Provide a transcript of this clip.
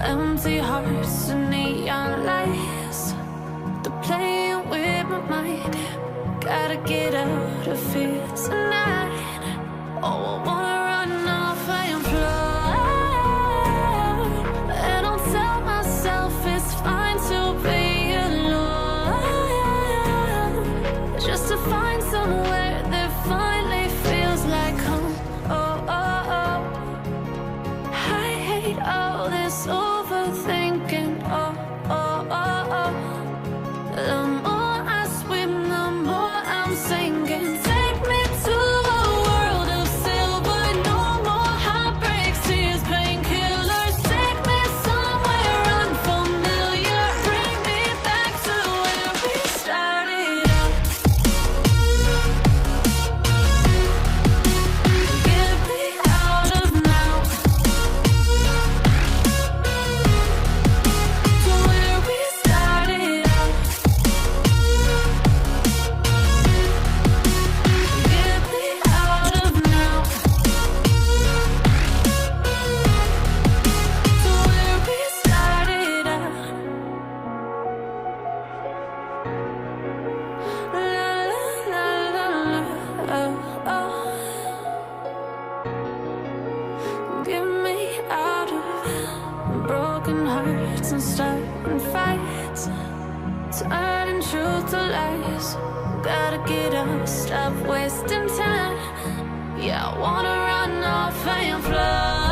Empty hearts and neon lights, they're playing with my mind. Gotta get out of here tonight. Oh, I wanna run off and fly, and I'll tell myself it's fine to be alone, just to find somewhere that finally feels like home. Oh, oh, oh. I hate all this overthinking. Oh, oh, oh, oh. The more I swim, the more I'm sinking. Take me to a world of silver turning truth to lies. Gotta get up, stop wasting time. Yeah, I wanna run off and fly.